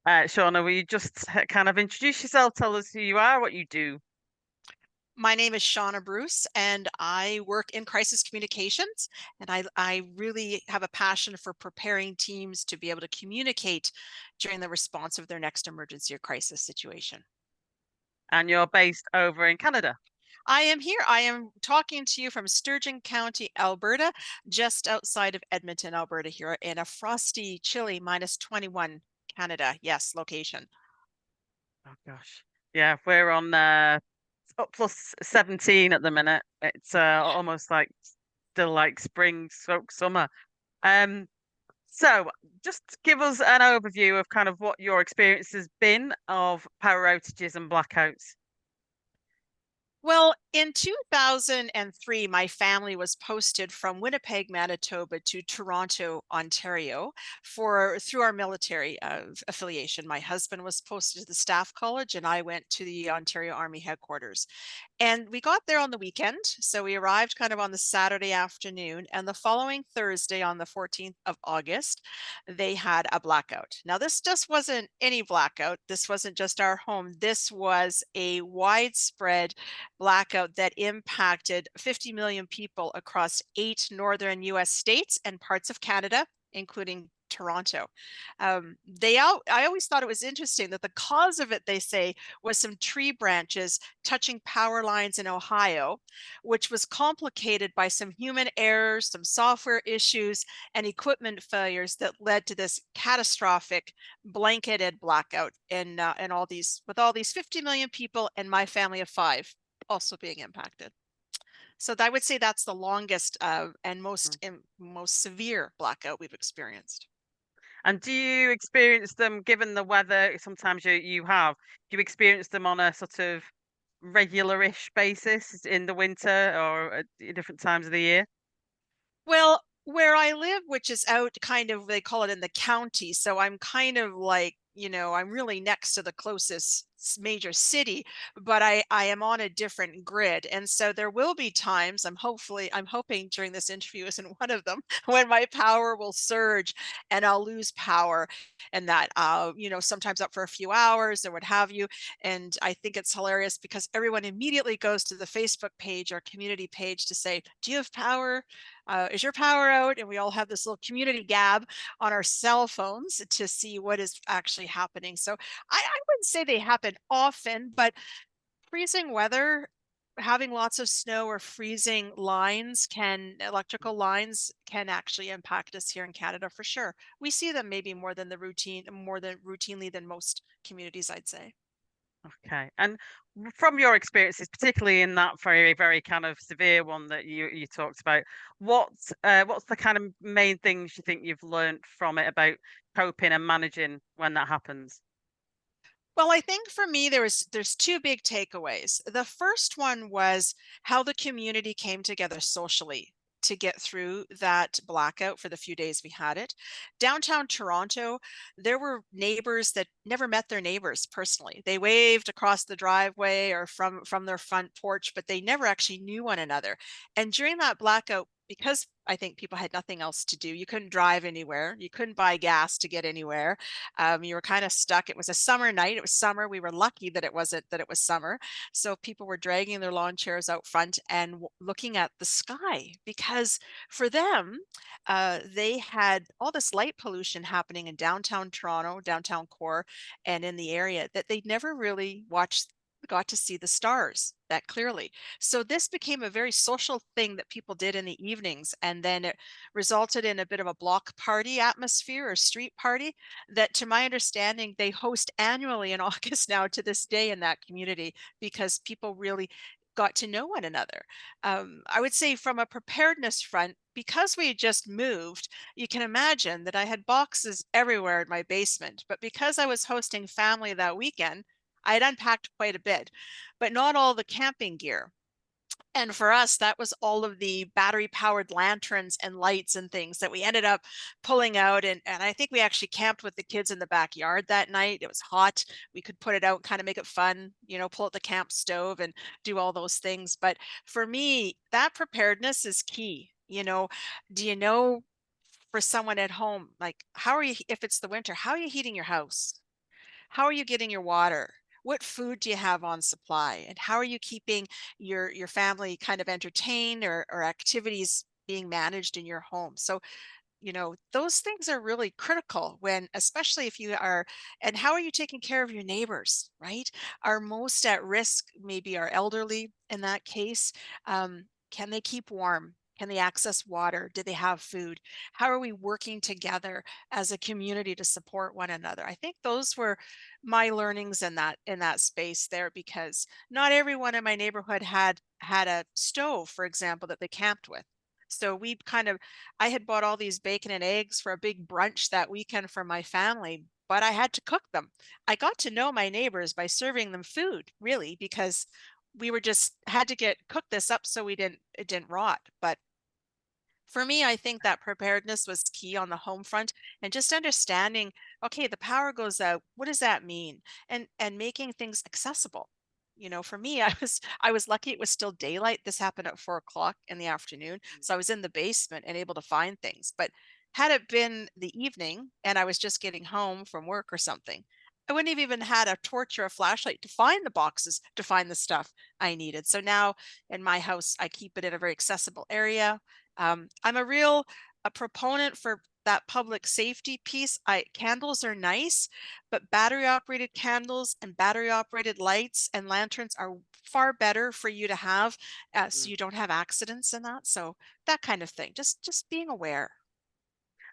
Shawna, will you just kind of introduce yourself, tell us who you are, what you do? My name is Shawna Bruce, and I work in crisis communications. And I really have a passion for preparing teams to be able to communicate during the response of their next emergency or crisis situation. And you're based over in Canada. I am here. I am talking to you from Sturgeon County, Alberta, just outside of Edmonton, Alberta, here in a frosty, chilly -21 Canada. Yes, location. Oh gosh. Yeah, we're on up plus 17 at the minute. It's almost like still like spring stroke summer. Um, so just give us an overview of kind of what your experience has been of power outages and blackouts. Well, in 2003, my family was posted from Winnipeg, Manitoba to Toronto, Ontario for through our military affiliation. My husband was posted to the Staff College and I went to the Ontario Army headquarters. And we got there on the weekend. So we arrived kind of on the Saturday afternoon. And the following Thursday, on the 14th of August, they had a blackout. Now, this just wasn't any blackout. This wasn't just our home. This was a widespread blackout that impacted 50 million people across 8 northern US states and parts of Canada, including Toronto. I always thought it was interesting that the cause of it, they say, was some tree branches touching power lines in Ohio, which was complicated by some human errors, some software issues, and equipment failures that led to this catastrophic blanketed blackout in all these with all these 50 million people and my family of five also being impacted. So I would say that's the longest and most severe blackout we've experienced. And do you experience them, given the weather, sometimes you have, do you experience them on a sort of regular-ish basis in the winter or at different times of the year? Well, where I live, which is out kind of, they call it in the county. So I'm kind of like, I'm really next to the closest major city, but I am on a different grid. And so there will be times, I'm hoping during this interview isn't one of them, when my power will surge and I'll lose power and that sometimes up for a few hours or what have you. And I think it's hilarious because everyone immediately goes to the Facebook page or community page to say, do you have power? Is your power out? And we all have this little community gab on our cell phones to see what is actually happening. So I wouldn't say they happen often, but freezing weather, having lots of snow or freezing electrical lines can actually impact us here in Canada for sure. We see them maybe more than routinely than most communities, I'd say. Okay. And from your experiences, particularly in that very, very kind of severe one that you talked about, what's the kind of main things you think you've learned from it about coping and managing when that happens? Well, I think for me there's two big takeaways. The first one was how the community came together socially to get through that blackout for the few days we had it. Downtown Toronto, there were neighbors that never met their neighbors personally. They waved across the driveway or from their front porch, but they never actually knew one another. And during that blackout, because I think people had nothing else to do, you couldn't drive anywhere, you couldn't buy gas to get anywhere, you were kind of stuck. It was a summer night. It was summer. We were lucky that it was summer. So people were dragging their lawn chairs out front and looking at the sky because for them, they had all this light pollution happening in downtown Toronto, downtown core, and in the area that they'd never really got to see the stars that clearly. So this became a very social thing that people did in the evenings. And then it resulted in a bit of a block party atmosphere or street party that, to my understanding, they host annually in August now to this day in that community because people really got to know one another. I would say from a preparedness front, because we had just moved, you can imagine that I had boxes everywhere in my basement. But because I was hosting family that weekend, I had unpacked quite a bit, but not all the camping gear. And for us, that was all of the battery powered lanterns and lights and things that we ended up pulling out. And I think we actually camped with the kids in the backyard that night. It was hot. We could put it out, kind of make it fun, pull out the camp stove and do all those things. But for me, that preparedness is key. Do you know for someone at home, like, if it's the winter, how are you heating your house? How are you getting your water? What food do you have on supply? And how are you keeping your family kind of entertained, or activities being managed in your home? So, those things are really critical when, especially if you are, and how are you taking care of your neighbors, right? Are most at risk, maybe are elderly in that case. Can they keep warm? Can they access water? Do they have food? How are we working together as a community to support one another? I think those were my learnings in that space there, because not everyone in my neighborhood had a stove, for example, that they camped with. So we kind of I had bought all these bacon and eggs for a big brunch that weekend for my family, but I had to cook them. I got to know my neighbors by serving them food, really, because we were just had to get cook this up so it didn't rot. But for me, I think that preparedness was key on the home front, and just understanding, okay, the power goes out. What does that mean? And making things accessible. For me, I was lucky it was still daylight. This happened at 4 o'clock in the afternoon. So I was in the basement and able to find things. But had it been the evening and I was just getting home from work or something, I wouldn't have even had a torch or a flashlight to find the boxes, to find the stuff I needed. So now in my house, I keep it in a very accessible area. I'm a proponent for that public safety piece. Candles are nice, but battery operated candles and battery operated lights and lanterns are far better for you to have, so Mm. you don't have accidents and that. So that kind of thing. Just being aware.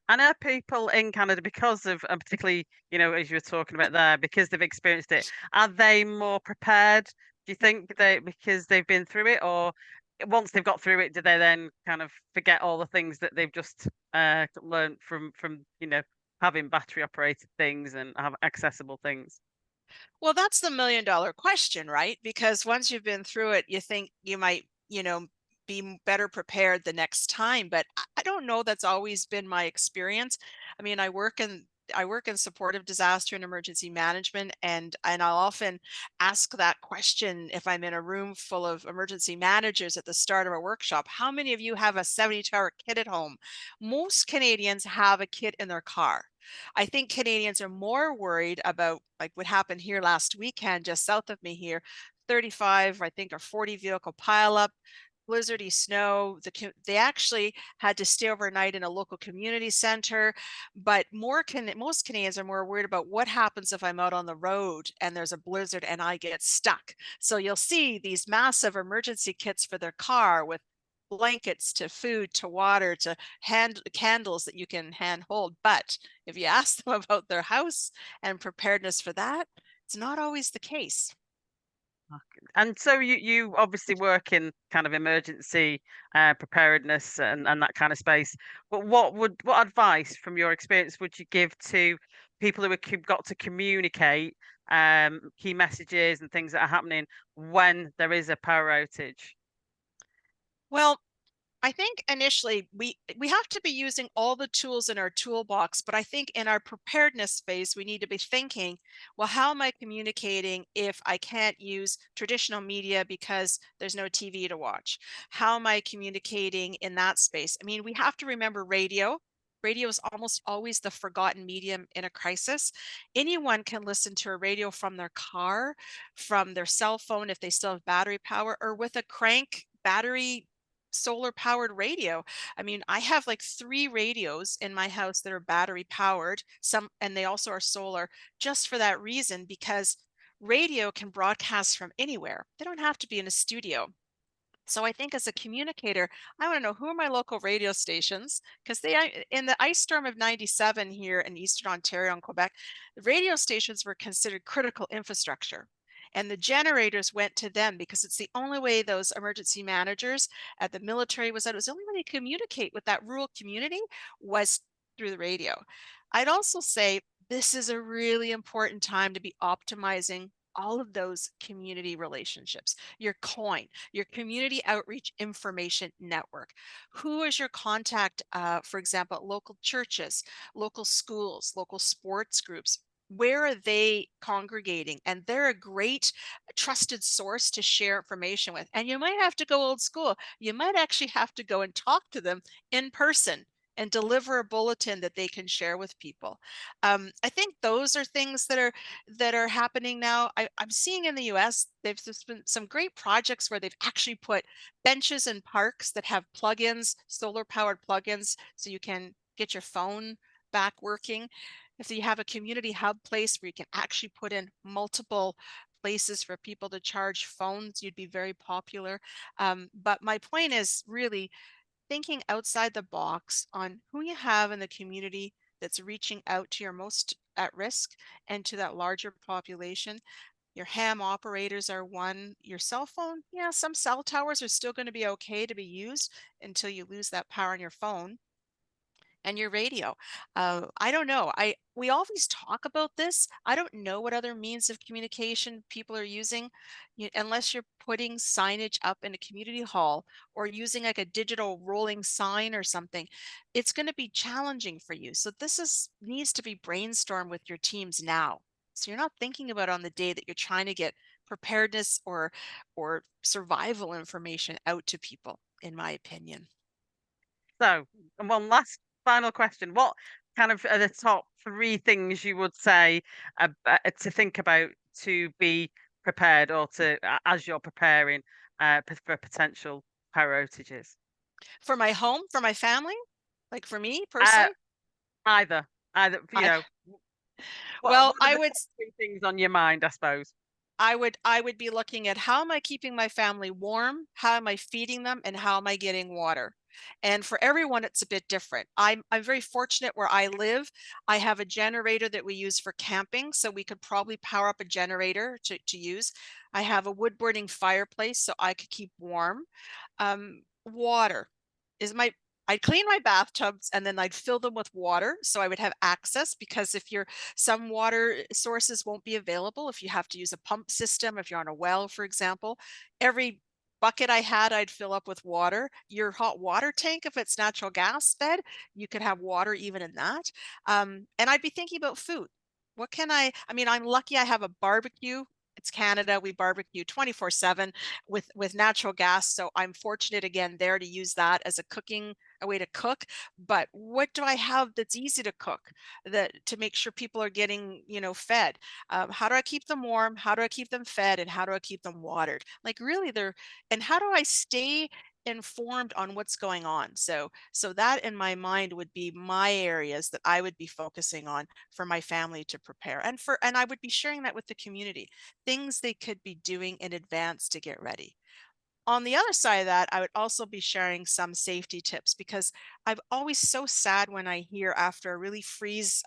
And are people in Canada, because of, and particularly, as you were talking about there, because they've experienced it, are they more prepared? Do you think they, because they've been through it, or once they've got through it, do they then kind of forget all the things that they've just learned from having battery operated things and have accessible things? Well, that's the million-dollar question, right? Because once you've been through it, you think you might, be better prepared the next time. But I don't know that's always been my experience. I mean, I work in supportive disaster and emergency management, and I'll often ask that question if I'm in a room full of emergency managers at the start of a workshop. How many of you have a 72-hour kit at home? Most Canadians have a kit in their car. I think Canadians are more worried about, like, what happened here last weekend just south of me here, 35, I think, or 40 vehicle pileup, blizzardy snow. They actually had to stay overnight in a local community center, but most Canadians are more worried about what happens if I'm out on the road and there's a blizzard and I get stuck. So you'll see these massive emergency kits for their car with blankets to food to water to hand candles that you can hand hold. But if you ask them about their house and preparedness for that, it's not always the case. Okay. And so you obviously work in kind of emergency preparedness and that kind of space. But what advice from your experience would you give to people who have got to communicate key messages and things that are happening when there is a power outage? Well, I think initially we have to be using all the tools in our toolbox, but I think in our preparedness phase, we need to be thinking, well, how am I communicating if I can't use traditional media because there's no TV to watch? How am I communicating in that space? I mean, we have to remember radio. Radio is almost always the forgotten medium in a crisis. Anyone can listen to a radio from their car, from their cell phone if they still have battery power, or with a crank battery solar powered radio. I mean, I have like 3 radios in my house that are battery powered, some, and they also are solar, just for that reason, because radio can broadcast from anywhere. They don't have to be in a studio. So I think as a communicator, I want to know who are my local radio stations, because in the ice storm of 97 here in Eastern Ontario and Quebec, the radio stations were considered critical infrastructure. And the generators went to them because it's the only way those emergency managers at the military was that it was the only way they communicate with that rural community was through the radio. I'd also say this is a really important time to be optimizing all of those community relationships, your coin, your community outreach information network. Who is your contact, for example, at local churches, local schools, local sports groups? Where are they congregating? And they're a great trusted source to share information with. And you might have to go old school. You might actually have to go and talk to them in person and deliver a bulletin that they can share with people. I think those are things that are happening now. I'm seeing in the US, there's been some great projects where they've actually put benches in parks that have plugins, solar powered plugins, so you can get your phone back working. If you have a community hub place where you can actually put in multiple places for people to charge phones, you'd be very popular. But my point is really thinking outside the box on who you have in the community that's reaching out to your most at risk and to that larger population. Your ham operators are one. Your cell phone, yeah, some cell towers are still going to be okay to be used until you lose that power on your phone and your radio. I don't know. We always talk about this. I don't know what other means of communication people are using, unless you're putting signage up in a community hall or using like a digital rolling sign or something. It's going to be challenging for you. So this is needs to be brainstormed with your teams now. So you're not thinking about on the day that you're trying to get preparedness or survival information out to people, in my opinion. So, and one last final question. What kind of are the top three things you would say to think about to be prepared or as you're preparing for potential power outages? For my home, for my family, like for me Uh, personally, either, either, I what are the top three things on your mind, I suppose? I would be looking at how am I keeping my family warm? How am I feeding them? And how am I getting water? And for everyone, it's a bit different. I'm very fortunate where I live. I have a generator that we use for camping, so we could probably power up a generator to use. I have a wood burning fireplace, so I could keep warm. Water is my I'd clean my bathtubs and then I'd fill them with water so I would have access because if you're some water sources won't be available if you have to use a pump system, if you're on a well, for example. Every bucket I had, I'd fill up with water. Your hot water tank, if it's natural gas fed, you could have water even in that. And I'd be thinking about food. What can I mean, I'm lucky I have a barbecue. It's Canada. We barbecue 24/7 with natural gas. So I'm fortunate again there to use that as a way to cook. But what do I have that's easy to cook that to make sure people are getting, fed? How do I keep them warm? How do I keep them fed? And how do I keep them watered? Like really and how do I stay informed on what's going on? So that in my mind would be my areas that I would be focusing on for my family to prepare. And I would be sharing that with the community, things they could be doing in advance to get ready. On the other side of that, I would also be sharing some safety tips because I'm always so sad when I hear after a really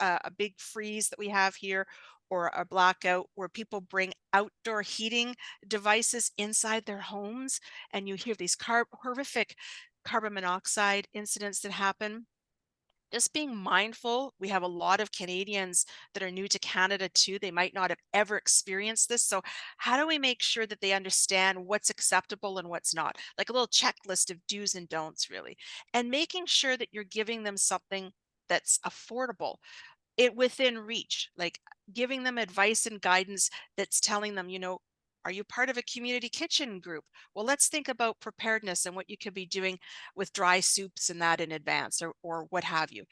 a big freeze that we have here or a blackout where people bring outdoor heating devices inside their homes and you hear these horrific carbon monoxide incidents that happen. Just being mindful. We have a lot of Canadians that are new to Canada too. They might not have ever experienced this. So, how do we make sure that they understand what's acceptable and what's not? Like a little checklist of do's and don'ts, really. And making sure that you're giving them something that's affordable it within reach, like giving them advice and guidance that's telling them, are you part of a community kitchen group? Well, let's think about preparedness and what you could be doing with dry soups and that in advance or what have you.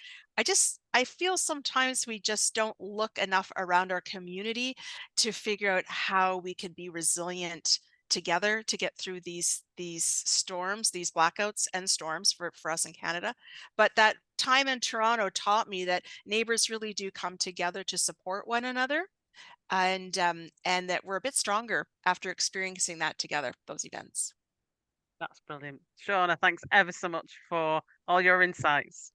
I feel sometimes we just don't look enough around our community to figure out how we can be resilient together to get through these storms, these blackouts and storms for us in Canada. But that time in Toronto taught me that neighbors really do come together to support one another and that we're a bit stronger after experiencing that together, those events. That's brilliant. Shauna, thanks ever so much for all your insights.